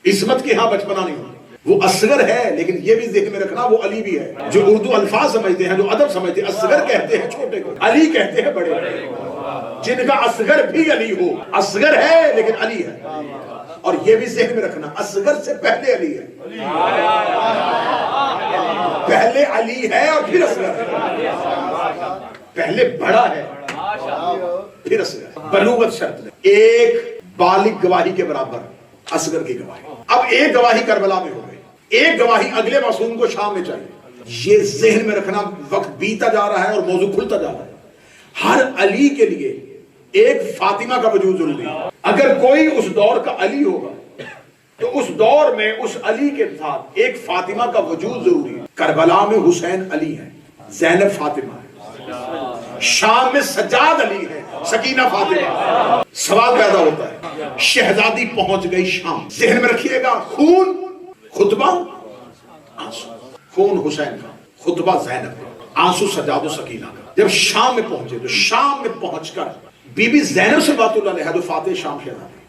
عصمت کے ہاں بچپنا نہیں ہوتا، وہ اصغر ہے لیکن یہ بھی ذہن میں رکھنا وہ علی بھی ہے۔ جو اردو الفاظ سمجھتے ہیں، جو ادب سمجھتے ہیں، اصغر کہتے ہیں چھوٹے کو، علی کہتے ہیں بڑے کو۔ جن کا اصغر بھی علی ہو، اصغر ہے لیکن علی ہے، اور یہ بھی ذہن میں رکھنا اصغر سے پہلے علی ہے، پہلے علی ہے اور پھر اصغر ہے، پہلے بڑا ہے پھر اصغر۔ بلوغت شرط ہے، ایک بالغ گواہی کے برابر اصغر کی گواہی۔ اب ایک گواہی کربلا میں ہو گئی، ایک گواہی اگلے معصوم کو شام میں چاہیے۔ یہ ذہن میں رکھنا، وقت بیتا جا رہا ہے اور موضوع کھلتا جا رہا ہے۔ ہر علی کے لیے ایک فاطمہ کا وجود ضروری ہے۔ اگر کوئی اس دور کا علی ہوگا تو اس دور میں اس علی کے ساتھ ایک فاطمہ کا وجود ضروری ہے۔ کربلا میں حسین علی ہے، زینب فاطمہ ہے، شام میں سجاد علی ہے، سکینہ فاطمہ۔ سوال پیدا ہوتا ہے، شہزادی پہنچ گئی شام، ذہن میں رکھیے گا، خون خطبہ آنسو، خون حسین کا، خطبہ زینب کا، آنسو سجاد و سکینہ کا۔ جب شام میں پہنچے تو شام میں پہنچ کر بی بی زینب سے بات اللہ علیہ جو فاتح شام شہزادی،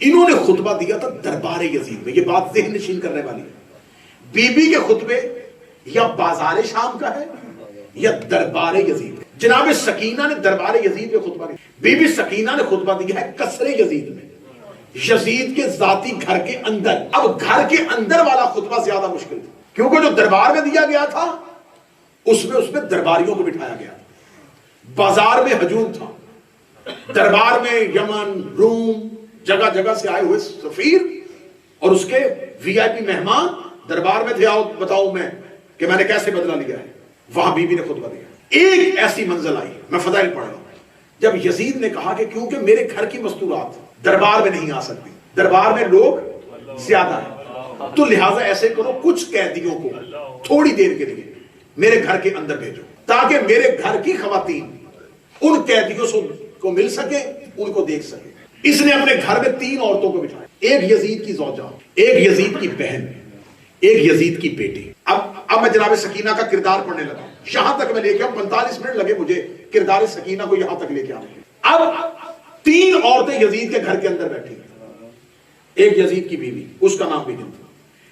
انہوں نے خطبہ دیا تھا دربار یزید میں۔ یہ بات ذہن نشین کرنے والی ہے، بی بی کے خطبے یا بازار شام کا ہے یا دربار یزید۔ جناب سکینہ نے دربار یزید میں خطبہ دیا، بی بی سکینہ نے خطبہ دیا ہے قصر یزید میں، یزید کے ذاتی گھر کے اندر۔ اب گھر کے اندر والا خطبہ زیادہ مشکل تھا، کیونکہ جو دربار میں دیا گیا تھا اس میں درباریوں کو بٹھایا گیا تھا، بازار میں ہجوم تھا، دربار میں یمن، روم، جگہ جگہ سے آئے ہوئے سفیر اور اس کے وی آئی پی مہمان دربار میں تھے۔ آؤ بتاؤ میں کہ میں نے کیسے بدلہ لیا ہے۔ وہاں بی بی نے خطبہ دیا۔ ایک ایسی منزل آئی، میں فضائل پڑھ رہا ہوں، جب یزید نے کہا کہ کیونکہ میرے گھر کی مستورات دربار میں نہیں آ سکتی، دربار میں لوگ زیادہ ہیں، تو لہٰذا ایسے کرو کچھ قیدیوں کو تھوڑی دیر کے لیے میرے گھر کے اندر بھیجو تاکہ میرے گھر کی خواتین ان قیدیوں کو مل سکے، ان کو دیکھ سکے۔ اس نے اپنے گھر میں 3 عورتوں کو بٹھایا، ایک یزید کی زوجہ، ایک یزید کی بہن، ایک یزید کی بیٹی۔ اب میں جناب سکینہ کا کردار پڑھنے لگا، یہاں تک میں لے کے 45 منٹ لگے مجھے کردار سکینہ کو یہاں تک لے کے آنے۔ اب 3 عورتیں یزید کے گھر کے اندر بیٹھی، ایک یزید کی بیوی، اس کا نام بھی ہندی،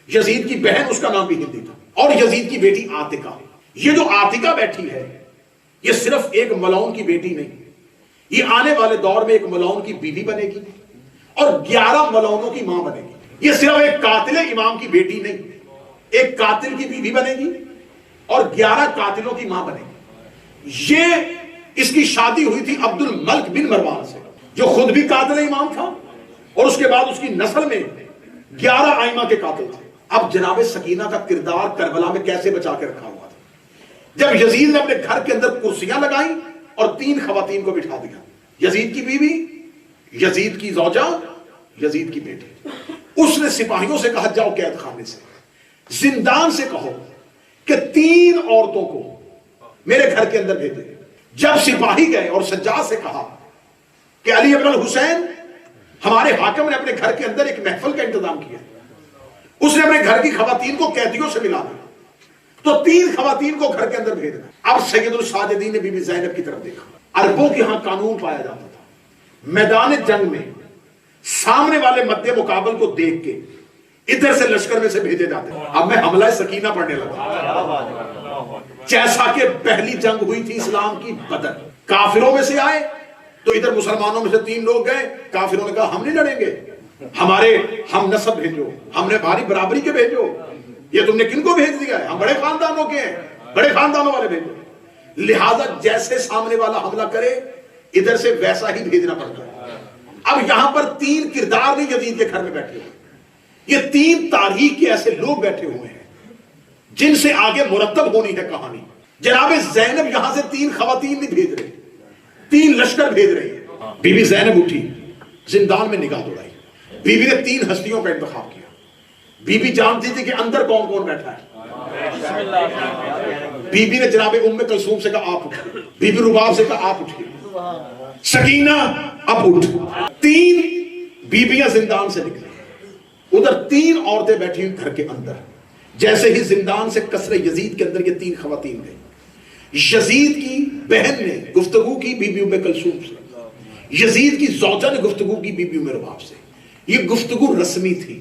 یزید کی بہن، اس کا نام بھی ہندی تھا، اور یزید کی بیٹی عاتکہ۔ یہ جو عاتکہ بیٹھی ہے یہ صرف ایک ملعون کی بیٹی نہیں، یہ آنے والے دور میں ایک ملعون کی بیوی بنے گی اور 11 ملعونوں کی ماں بنے گی۔ یہ صرف ایک قاتل امام کی بیٹی نہیں، ایک قاتل کی بیوی بنے گی اور 11 قاتلوں کی ماں بنے گی۔ یہ اس کی شادی ہوئی تھی عبد الملک بن مروان سے، جو خود بھی قاتل امام تھا اور اس کے بعد اس کی نسل میں 11 ائمہ کے قاتل تھے۔ اب جناب سکینہ کا کردار کربلا میں کیسے بچا کے رکھا ہوا تھا؟ جب یزید نے اپنے گھر کے اندر کرسیاں لگائیں اور 3 خواتین کو بٹھا دیا، یزید کی بیوی، یزید کی زوجہ، یزید کی بیٹی۔ اس نے سپاہیوں سے کہا جاؤ قید خانے سے، زندان سے کہو کہ 3 عورتوں کو میرے گھر کے اندر بھیجے۔ جب سپاہی گئے اور سجاد سے کہا کہ علی ابن الحسین، ہمارے حاکم نے اپنے گھر کے اندر ایک محفل کا انتظام کیا، اس نے اپنے گھر کی خواتین کو قیدیوں سے ملا دیا، تو 3 خواتین کو گھر کے اندر بھیج دیا۔ اب سید الساجدین نے بی بی زینب کی طرف دیکھا۔ عربوں کے ہاں قانون پایا جاتا تھا، میدان جنگ میں سامنے والے مد مقابل کو دیکھ کے ادھر سے لشکر میں سے بھیجے جاتے ہیں۔ اب میں حملہ سکینہ پڑھنے لگا، جیسا کہ پہلی جنگ ہوئی تھی اسلام کی بدر، کافروں میں سے آئے تو ادھر مسلمانوں میں سے 3 لوگ گئے، کافروں نے کہا ہم نہیں لڑیں گے، ہمارے ہم نسب بھیجو، ہم نے بھاری برابری کے بھیجو۔ یہ تم نے کن کو بھیج دیا ہے؟ ہم بڑے خاندانوں کے ہیں، بڑے خاندانوں والے بھیجو۔ لہذا جیسے سامنے والا حملہ کرے ادھر سے ویسا ہی بھیجنا پڑتا ہے۔ اب یہاں پر 3 کردار بھی یزید کے گھر میں بیٹھے ہوئے، یہ 3 تاریخ کے ایسے لوگ بیٹھے ہوئے ہیں جن سے آگے مرتب ہونی ہے کہانی۔ جناب زینب یہاں سے 3 خواتین نہیں بھیج رہے، 3 لشکر بھیج رہی ہے۔ بی بی زینب اٹھی، زندان میں نگاہ دوڑائی، بی بی نے 3 ہستیوں کا انتخاب کیا۔ بی بی جانتی تھی کہ اندر کون کون بیٹھا ہے۔ بی بی نے جناب ام کلثوم سے کہا آپ اٹھیے، بی بی رباب سے کہا آپ اٹھیے، سکینہ اب اٹھ۔ 3 بیبیاں زندان سے نکلی، ادھر 3 عورتیں بیٹھی گھر کے اندر۔ جیسے ہی زندان سے قصر یزید کے اندر یہ 3 خواتین گئی، یزید کی بہن نے گفتگو کی بی بی ام کلثوم سے، یزید کی زوجہ نے گفتگو کی بی بی ام رباب سے۔ یہ گفتگو رسمی تھی،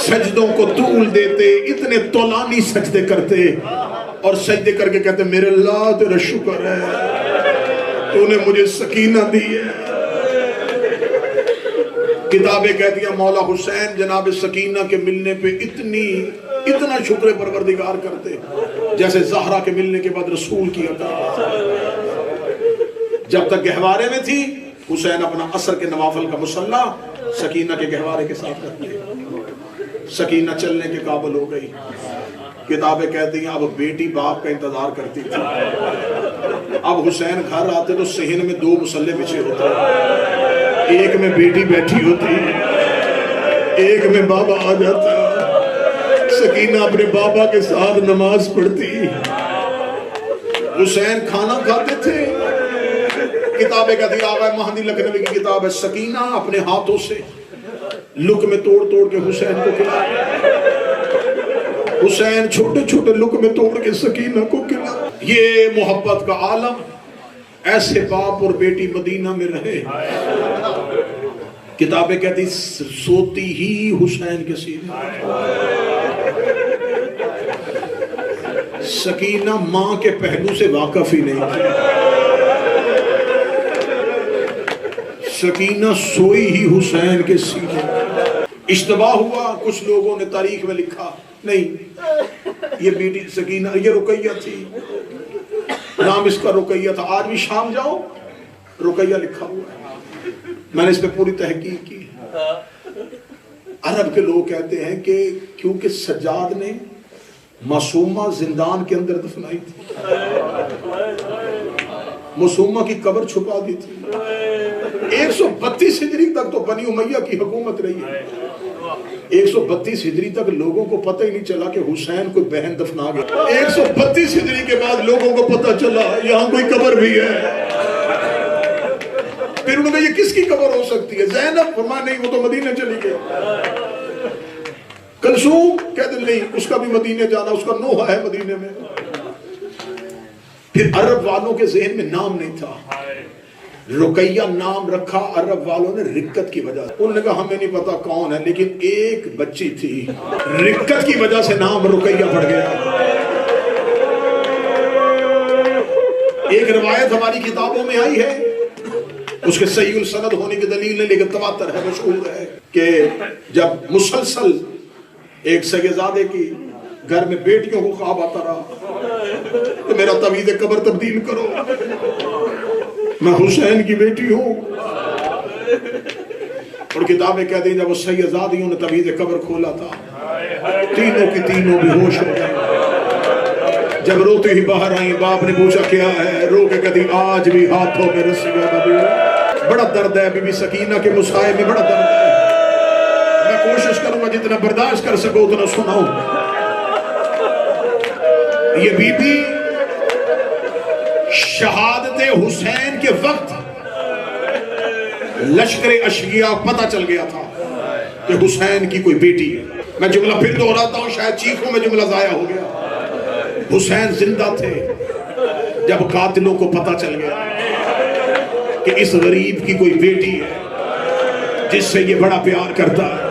سجدوں کو طول دیتے، اتنے طولانی سجدے کرتے اور سجدے کر کے کہتے میرے اللہ تیرا شکر ہے تو نے مجھے سکینہ دی ہے۔ کتابیں کہتی ہیں مولا حسین جناب سکینہ کے ملنے پہ اتنا شکر پروردگار کرتے جیسے زہرا کے ملنے کے بعد رسول کیا کرتے۔ جب تک گہوارے میں تھی حسین اپنا عصر کے نوافل کا مصلی سکینہ کے گہوارے کے ساتھ کرتے۔ سکینہ چلنے کے قابل ہو گئی۔ کتابیں کہتی ہیں اب بیٹی باپ کا انتظار کرتی تھی۔ اب حسین گھر آتے تو صحن میں 2 مصلے بچھے ہوتے، ایک میں بیٹی بیٹھی ہوتی، ایک میں بابا آ جاتا۔ سکینہ اپنے بابا کے ساتھ نماز پڑھتی۔ حسین کھانا کھاتے تھے۔ کتابیں کہتی آغا مہدی لکھنوی کی کتاب ہے، سکینہ اپنے ہاتھوں سے لقمے توڑ توڑ کے حسین کو کھلایا۔ حسین چھوٹے چھوٹے لقمے توڑ کے سکینہ کو کھلایا۔ یہ محبت کا عالم، ایسے باپ اور بیٹی مدینہ میں رہے۔ کتابیں کہتی سوتی ہی حسین کے سینے۔ سکینہ ماں کے پہلو سے واقف ہی نہیں تھی۔ سکینہ سوئی ہی حسین کے سینے۔ اشتباہ ہوا، کچھ لوگوں نے تاریخ میں لکھا نہیں یہ بیٹی سکینہ، یہ رقیہ تھی، نام اس کا رقیہ تھا۔ آج بھی شام جاؤ رقیہ لکھا ہوا ہے، میں نے اس پہ پوری تحقیق کی۔ عرب کے لوگ کہتے ہیں کہ کیونکہ سجاد نے معصومہ زندان کے اندر دفنائی تھی، معصومہ کی قبر چھپا دی تھی۔ 132 ہجری تک تو بنی امیہ کی حکومت رہی ہے۔ 132 ہجری تک لوگوں کو پتہ ہی نہیں چلا کہ حسین کوئی بہن دفنا گیا۔ 132 ہجری کے بعد لوگوں کو پتہ چلا یہاں کوئی قبر بھی ہے۔ پھر انہوں نے یہ کس کی قبر ہو سکتی ہے؟ زینب فرمایا نہیں وہ تو مدینہ چلی گئی۔ کلثوم کہتے نہیں اس کا بھی مدینہ جانا، اس کا نوحہ ہے مدینہ میں۔ پھر عرب والوں کے ذہن میں نام نہیں تھا، رقیہ نام رکھا عرب والوں نے رکت کی وجہ سے۔ انہوں نے کہا ہمیں نہیں پتا کون ہے، لیکن ایک بچی تھی رکت کی وجہ سے نام رقیہ پڑ گیا۔ ایک روایت ہماری کتابوں میں آئی ہے، اس کے صحیح السند ہونے کی دلیل نہیں لیکن تواتر ہے، مشہور ہے کہ جب مسلسل ایک سگزادے کی گھر میں بیٹیوں کو خواب آتا رہا کہ میرا تعویذ قبر تبدیل کرو، میں حسین کی بیٹی ہوں۔ اور کتابیں کہتے ہیں جب وہ سیدزادیوں نے تعویذ قبر کھولا تھا تینوں کی تینوں بے ہوش ہو گئے۔ جب روتے ہی باہر آئیں باپ نے پوچھا کیا ہے، رو کے کہتی آج بھی ہاتھوں میں رسیاں بندھی۔ بڑا درد ہے بی بی سکینہ کے مسائب میں، بڑا درد ہے۔ میں کوشش کروں گا جتنا برداشت کر سکو اتنا سناؤں۔ یہ بی بی شہادت حسین کے وقت لشکر اشقیاء پتہ چل گیا تھا کہ حسین کی کوئی بیٹی ہے۔ میں جملہ پھر دہراتا ہوں، شاید چیخوں میں جملہ ضائع ہو گیا۔ حسین زندہ تھے جب قاتلوں کو پتہ چل گیا کہ اس غریب کی کوئی بیٹی ہے جس سے یہ بڑا پیار کرتا ہے۔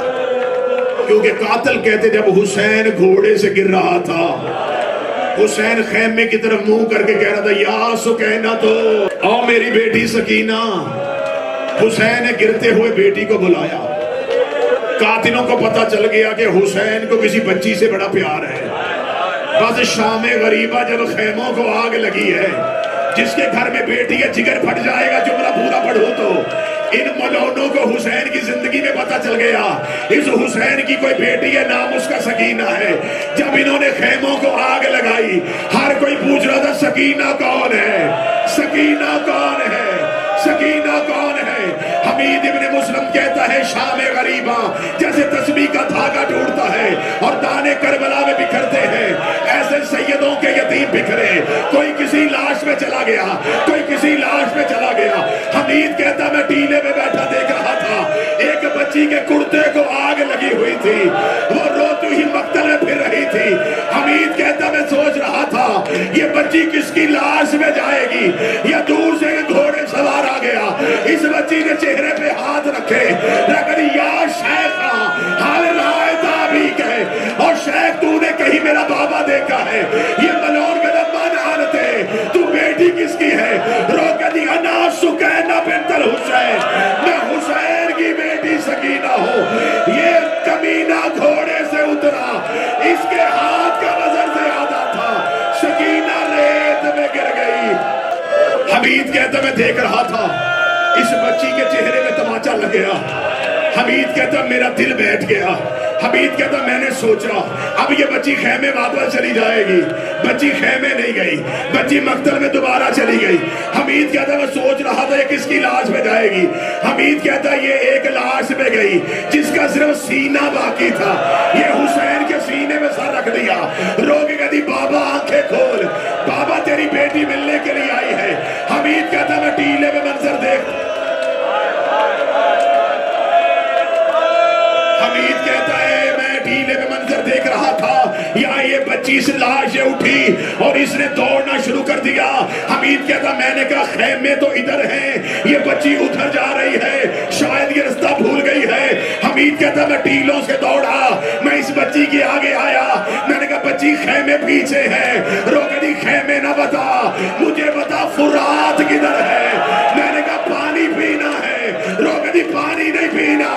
کیونکہ قاتل کہتے جب حسین گھوڑے سے گر رہا تھا، حسین خیمے کی طرف منہ کر کے کہہ رہا تھا یا سکینہ تو او میری بیٹی سکینہ۔ حسین نے گرتے ہوئے بیٹی کو بلایا۔ قاتلوں کو پتہ چل گیا کہ حسین کو کسی بچی سے بڑا پیار ہے۔ بس شام غریبہ جب خیموں کو آگ لگی ہے، جس کے گھر میں بیٹی ہے جگر پھٹ جائے گا۔ جملہ پورا پڑھو تو ان ملونوں کو حسین کی زندگی میں پتہ چل گیا اس حسین کی کوئی بیٹی ہے، نام اس کا سکینہ ہے۔ جب انہوں نے خیموں کو آگ لگائی ہر کوئی پوچھ رہا تھا سکینہ کون ہے، سکینہ کون ہے، سکینہ کون ہے۔ حمید ابن مسلم کہتا ہے شام غریبہ جیسے تسبیح کا دھاگا ٹوٹتا ہے اور دانے کربلا میں بکھرتے ہیں، ایسے سیدوں کے یتیم بکھرے۔ کوئی کسی لاش میں چلا گیا، کوئی کسی لاش میں چلا گیا۔ حمید کہتا میں ٹیلے میں بیٹھا دیکھ رہا تھا، ایک بچی کے کرتے کو آگ لگی ہوئی تھی، وہ روتی ہی مقتل میں پھر رہی تھی۔ حمید کہتا میں سوچ رہا تھا یہ بچی کس کی لاش میں جائے گی، یا دور سے گھوڑے سوار آ گیا۔ اس بچی نے چہرے پہ ہاتھ رکھے، لیکن یا شیخہ حال رائے بھی یہ ملعون کہتا من آنتے تو بیٹی کس کی ہے؟ رو کہتی انا سکینہ بنت الحسین، میں حسین کی بیٹی سکینہ ہوں۔ یہ کمینہ گھوڑے سے اترا، اس کے ہاتھ کا وزن زیادہ تھا، سکینہ ریت میں گر گئی۔ حمید کہتا میں دیکھ رہا تھا، اس بچی کے چہرے میں تماچا لگ گیا۔ حمید کہتا میرا دل بیٹھ گیا۔ حمید کہتا میں نے سوچا اب یہ بچی خیمے واپس چلی جائے گی، بچی خیمے نہیں گئی، بچی مقتل میں دوبارہ چلی گئی۔ حمید کہتا میں سوچ رہا تھا یہ کس کی لاش پہ جائے گی۔ حمید کہتا یہ ایک لاش پہ گئی جس کا صرف سینہ باقی تھا، یہ حسین کے سینے میں سر رکھ دیا۔ رو کے کہتی بابا آنکھیں کھول، بابا تیری بیٹی ملنے کے لیے آئی ہے۔ حمید کہتا میں ٹیلے میں منظر دیکھ، حمید کہتا ہے میں ٹیلے میں منظر دیکھ رہا تھا، یہاں یہ بچی سے لاشیں اٹھی اور اس نے دوڑنا شروع کر دیا۔ حمید کہتا میں نے کہا خیمے تو ادھر ہیں، یہ بچی ادھر جا رہی ہے، شاید یہ رستہ بھول گئی ہے۔ حمید کہتا میں ٹیلوں سے دوڑا، میں اس بچی کے آگے آیا، میں نے کہا بچی خیمے پیچھے ہے۔ رو کہتی خیمے نہ بتا، مجھے بتا فرات کدھر ہے۔ میں نے کہا پانی پینا ہے۔ رو کہتی پانی نہیں پینا،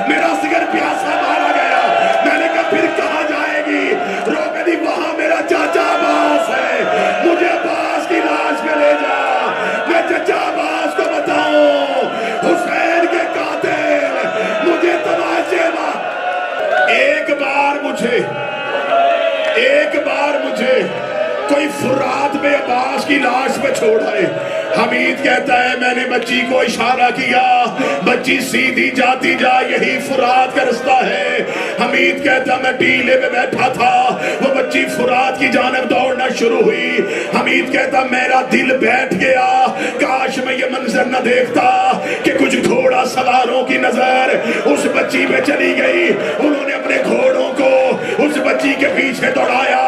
میرا سگر پیاسا مارا گیا۔ میں نے کہا پھر کہاں جائے گی؟ رو کہتی وہاں میرا چاچا عباس ہے، مجھے عباس کی لاش پہ لے جا، میں چچا عباس کو بتاؤں حسین کے قاتل مجھے تماشے مار۔ ایک بار مجھے کوئی فرات میں عباس کی لاش پہ چھوڑ آئے۔ حمید کہتا ہے میں نے بچی کو اشارہ کیا، بچی سیدھی جاتی جا، یہی فرات کا رستہ ہے۔ حمید کہتا میں ٹیلے میں بیٹھا تھا، وہ بچی فرات کی جانب دوڑنا شروع ہوئی۔ حمید کہتا میرا دل بیٹھ گیا، کاش میں یہ منظر نہ دیکھتا کہ کچھ گھوڑا سواروں کی نظر اس بچی پہ چلی گئی، انہوں نے اپنے گھوڑوں کو اس بچی کے پیچھے دوڑایا۔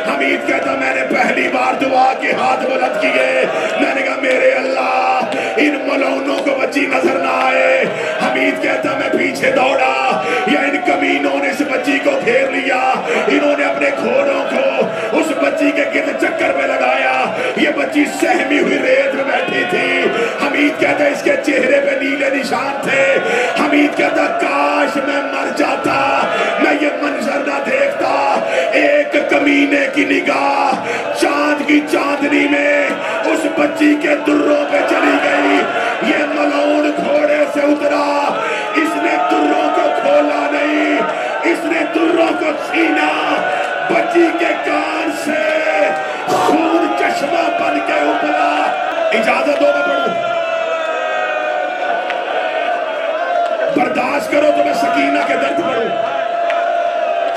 حمید کہتا میں نے پہلی بار دعا کے ہاتھ بلند کیے، میں نے کہا میرے اللہ ان ملعونوں کو بچی نظر نہ آئے۔ حمید کہتا میں پیچھے دوڑا، یا ان کمینوں نے اس بچی کو گھیر لیا، انہوں نے اپنے گھوڑوں کو اس بچی کے گرد چکر میں لگایا۔ یہ بچی سہمی ہوئی ریت میں بیٹھی تھی۔ حمید کہتا اس کے چہرے پہ نیلے نشان تھے۔ حمید کہتا کاش میں مر جاتا، میں یہ منظر نہ دیکھتا۔ ایک کمینے کی نگاہ چاند کی چاندنی میں اس بچی کے دروں پہ چلی گئی۔ یہ ملعون گھوڑے سے اترا، اس نے دروں کو کھولا نہیں، اس نے دروں کو چھینا، بچی کے کان سے خون چشمہ بن کے ابلا۔ اجازت ہو میں پڑھوں؟ برداشت کرو تو میں سکینہ کے درد پڑھوں۔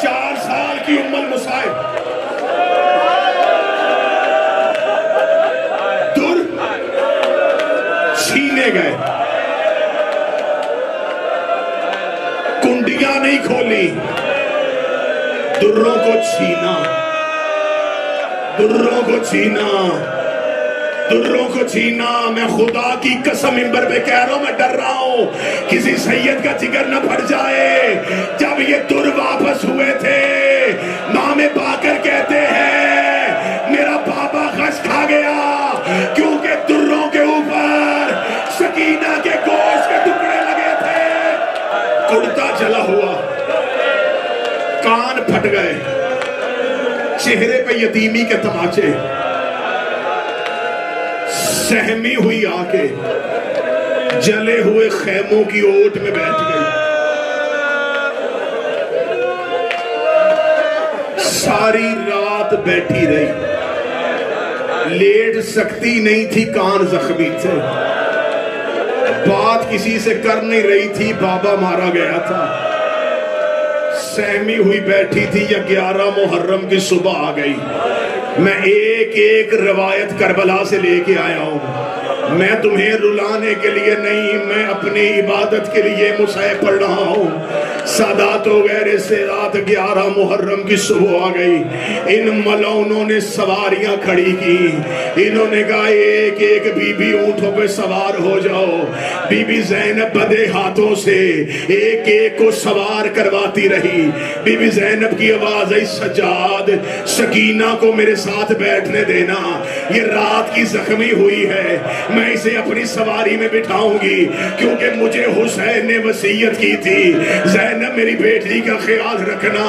4 سال کی ام المصائب در چھینے گئے، کنڈیاں نہیں کھولی، دروں کو چھینا، دروں کو چھینا، دروں کو چھینا۔ میں خدا کی قسم ممبر پہ کہہ رہا ہوں، میں ڈر رہا ہوں کسی سید کا جگر نہ پھٹ جائے۔ جب یہ در واپس ہوئے تھے، امام باقر کہتے ہیں میرا بابا غش کھا گیا، کیونکہ دروں کے اوپر سکینہ کے گوشت کے ٹکڑے لگے تھے۔ کرتا جلا ہوا، کان پھٹ گئے، چہرے پہ یتیمی کے تماچے، سہمی ہوئی آ کے جلے ہوئے خیموں کی اوٹ میں بیٹھ گئی۔ ساری رات بیٹھی رہی، لیٹ سکتی نہیں تھی، کان زخمی تھے، بات کسی سے کر نہیں رہی تھی، بابا مارا گیا تھا، سہمی ہوئی بیٹھی تھی۔ یا 11 محرم کی صبح آ گئی۔ میں ایک ایک روایت کربلا سے لے کے آیا ہوں، میں تمہیں رلانے کے لیے نہیں، میں اپنی عبادت کے لیے مصحف پڑھ رہا ہوں۔ سادات و غیر استعداد 11 محرم کی صبح آ گئی. ان ملعونوں نے سواریاں کھڑی کی. انہوں نے کہا ایک ایک بی بی اونٹوں پہ سوار ہو جاؤ. بی بی زینب بدے ہاتھوں سے ایک ایک کو سوار کرواتی رہی. بی بی زینب کی آواز آئی سجاد سکینہ کو میرے ساتھ بیٹھنے دینا, یہ رات کی زخمی ہوئی ہے, میں اسے اپنی سواری میں بٹھاؤں گی کیونکہ مجھے حسین نے وصیت کی تھی زینب میری بیٹی کا خیال رکھنا,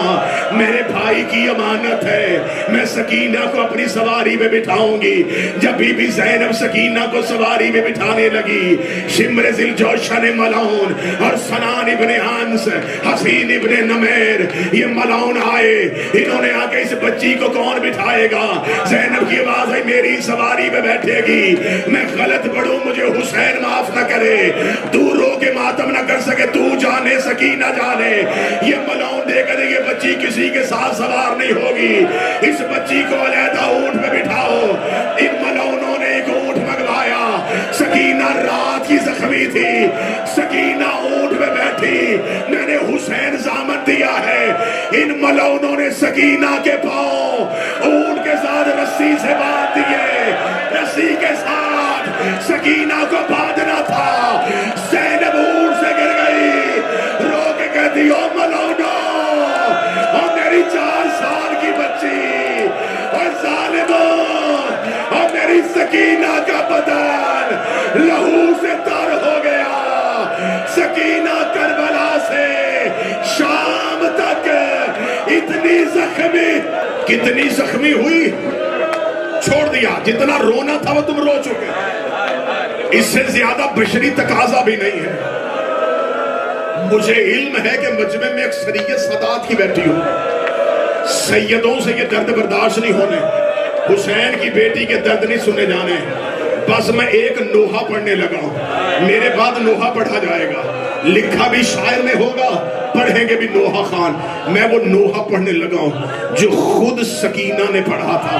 میرے بھائی کی امانت ہے, میں سکینہ کو اپنی سواری میں بٹھاؤں گی. جب بی بی زینب سکینہ کو سواری میں بٹھانے لگی, شمر ذی الجوشن ملعون اور سنان ابن انس, حسین ابن نمیر, یہ ملعون آئے. انہوں نے آگے اس بچی کو کون بٹھائے گا؟ زینب کی آواز ہے میری سواری میں بیٹھے گی, میں غلط پڑھوں مجھے حسین معاف نہ کرے, تو رو کے ماتم نہ کر سکے, تو جانے سکینہ جانے. یہ ملعون دے کر یہ بچی کسی کے ساتھ سوار نہیں ہوگی, اس بچی کو علیحدہ اونٹ پہ بٹھاؤ. ان ملعونوں نے ایک اونٹ منگوایا. سکینہ رات کی زخمی تھی, سکینہ اونٹ پہ بیٹھی, میں نے حسین ضامن دیا ہے. ان ملعونوں نے سکینہ کے پاؤں اونٹ کے ساتھ رسی سے باندھ دیے. رسی کے ساتھ سکینہ کو باندھنا تھا. زینب اونٹ سے گر گئی, رو کے کہتی او ملعونوں, اور میری 4 سال کی بچی, اور ظالموں, اور میری سکینہ کا بدن لہو سے تر ہو گیا. سکینہ کربلا سے شام تک اتنی زخمی, کتنی زخمی ہوئی, چھوڑ دیا. جتنا رونا تھا وہ تم رو چکے, اس سے زیادہ بشری تقاضا بھی نہیں ہے. مجھے علم ہے کہ مجمع میں اکثریت سادات کی بیٹھی ہوں, سیدوں سے یہ درد برداشت نہیں ہونے, حسین کی بیٹی کے درد نہیں سنے جانے. بس میں ایک نوحہ پڑھنے لگا ہوں, میرے بعد نوحہ پڑھا جائے گا, لکھا بھی شاعر میں ہوگا, پڑھیں گے بھی نوحہ خان. میں وہ نوحہ پڑھنے لگا ہوں جو خود سکینہ نے پڑھا تھا,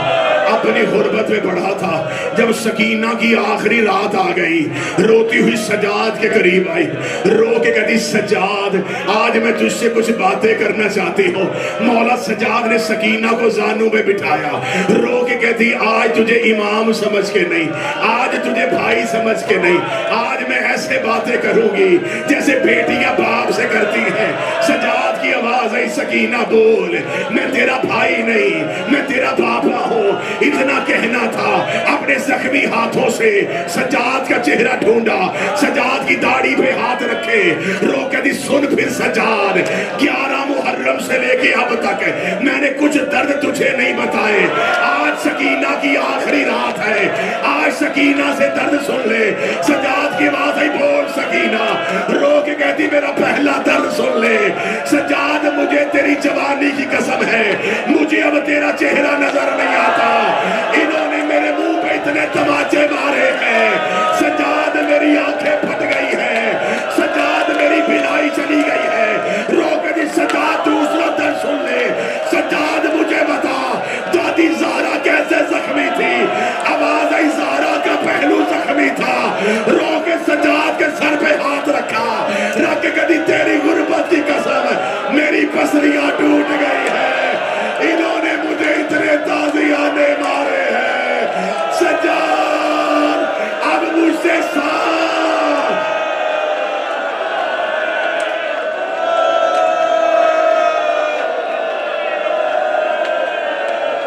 اپنی غربت میں پڑھا تھا. جب سکینہ کی آخری رات آ گئی, روتی ہوئی سجاد کے قریب آئی, رو کے کہتی سجاد آج میں تجھ سے کچھ باتیں کرنا چاہتی ہوں. مولا سجاد نے سکینہ کو زانوں میں بٹھایا, رو کے کہتی آج تجھے امام سمجھ کے نہیں, آج تجھے بھائی سمجھ کے نہیں, آج میں ایسے باتیں کروں گی جیسے بیٹیاں باپ سے کرتی ہیں. سجاد کی آواز ہے سکینہ بول, میں تیرا بھائی نہیں, میں تیرا باپا ہوں. اتنا کہنا تھا, اپنے زخمی ہاتھوں سے سجاد کا چہرہ ڈھونڈا, سجاد کی داڑھی پہ ہاتھ رکھے, رو کے دی سن پھر سجاد 11 محرم سے لے کے اب تک میں نے کچھ درد تجھے نہیں بتائے. آج سکینہ کی آخری رات ہے, آج سکینہ سے درد سن لے. سجاد کی آواز ہے بول سکینہ, رو کے کہتی میرا پہلا درد سن لے. سجاد مجھے تیری جوانی کی قسم ہے, مجھے اب تیرا چہرہ نظر نہیں آتا. انہوں نے میرے منہ پہ اتنے تماچے مارے ہیں, سجاد میری آنکھیں پھٹ گئی ہیں, سجاد میری بینائی چلی گئی ہے. رو کے دی سجاد دوسرا درد سن لے. سجاد مجھے بتا دادی زہرا کیسے زخمی تھی؟ آواز آئی زہرا کا پہلو زخمی تھا. رو کے سجاد کے سر پہ ہاتھ رکھا, رکھ کے دی تیری غربت کی قسم میری پسلیاں